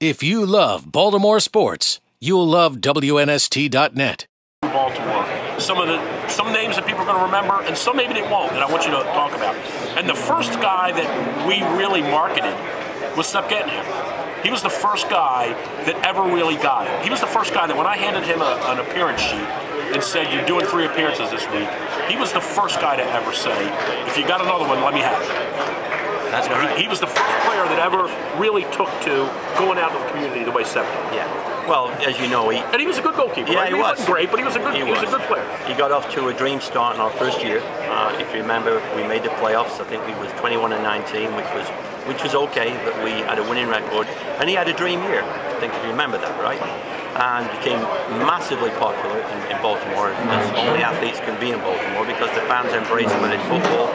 If you love Baltimore sports, you'll love WNST.net. Baltimore. Some names that people are going to remember, and some maybe they won't, that I want you to talk about. And the first guy that we really marketed was Sepp Gantenhammer. He was the first guy that ever really got it. He was the first guy that when I handed him an appearance sheet and said, "You're doing 3 appearances this week," he was the first guy to ever say, "If you got another one, let me have it." That's right. He was the first player that ever really took to going out to the community the way Sepp did. Yeah. Well, as you know, and he was a good goalkeeper. Yeah, right? he was. Wasn't great, but he was a good player. He got off to a dream start in our first year. If you remember, we made the playoffs. I think we was 21-19, which was okay, but we had a winning record. And he had a dream year. I think if you remember that, right? And became massively popular in Baltimore, as only athletes can be in Baltimore, because the fans embrace him in football,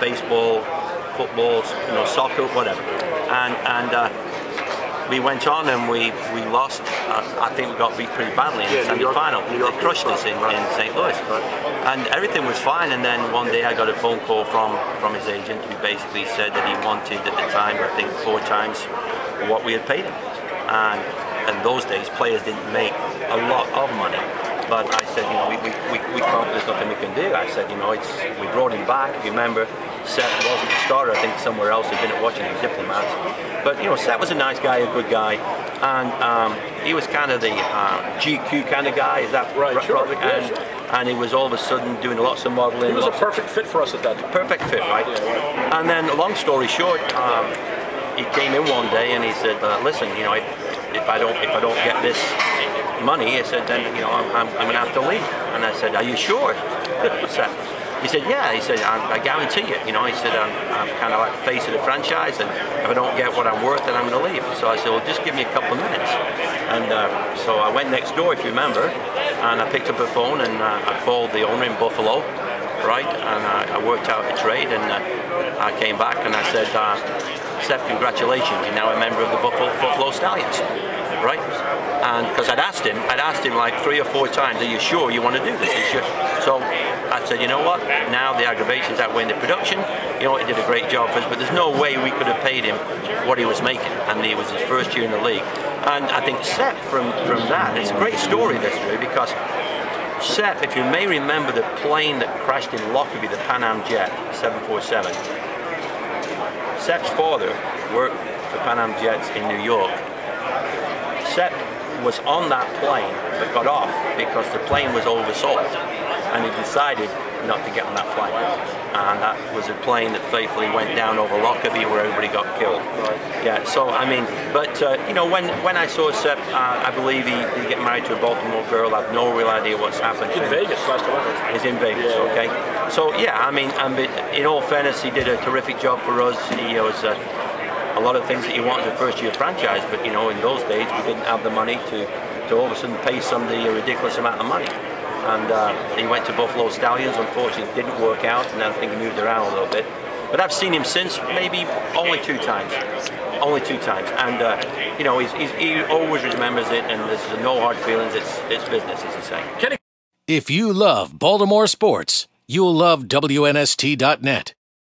baseball, footballs, soccer, whatever. And we went on and we lost. I think we got beat pretty badly in the semi-final. They crushed us in St. Louis. And everything was fine, and then one day I got a phone call from his agent, who basically said that he wanted, at the time, I think 4 times what we had paid him. And in those days, players didn't make a lot of money. But I said, we can't, there's nothing we can do. I said, we brought him back. If you remember, Sepp wasn't a starter. I think somewhere else had been watching the Diplomats. But Sepp was a nice guy, a good guy, and he was kind of the GQ kind of guy. Is that right? Sure. And he was all of a sudden doing lots of modeling. He was a perfect fit for us at that time. Perfect fit, right? Yeah. And then, long story short, he came in one day and he said, "Listen, if I don't get this money," he said, "then I'm going to have to leave." And I said, "Are you sure?" He said, "Yeah." He said, "I guarantee you." He said, "I'm kind of like the face of the franchise, and if I don't get what I'm worth, then I'm going to leave." So I said, "Well, just give me a couple of minutes." And so I went next door, if you remember, and I picked up the phone and I called the owner in Buffalo, right? And I worked out the trade, and I came back and I said, "Sepp, congratulations, you're now a member of the Buffalo Stallions," right? And because I'd asked him like 3 or 4 times, "Are you sure you want to do this?" So I said, "You know what? Now the aggravations outweigh the production. He did a great job for us, but there's no way we could have paid him what he was making." And it was his first year in the league. And I think Sepp, from that, it's a great story, this way, because Sepp, if you may remember the plane that crashed in Lockerbie, the Pan Am jet 747. Sepp's father worked for Pan Am Jets in New York. Sepp was on that plane but got off because the plane was oversold, and he decided not to get on that plane. And that was a plane that faithfully went down over Lockerbie, where everybody got killed. Yeah, so when I saw Sepp, I believe he get married to a Baltimore girl. I have no real idea what's happened. In Vegas last time. He's in Vegas, yeah. Okay. So yeah, in all fairness, he did a terrific job for us. He was a lot of things that you want in a first-year franchise, but in those days we didn't have the money to all of a sudden pay somebody a ridiculous amount of money. And he went to Buffalo Stallions. Unfortunately, it didn't work out, and I think he moved around a little bit. But I've seen him since, maybe only 2 times. Only 2 times. And he always remembers it, and there's no hard feelings. It's business, as he say. If you love Baltimore sports, you'll love WNST.net.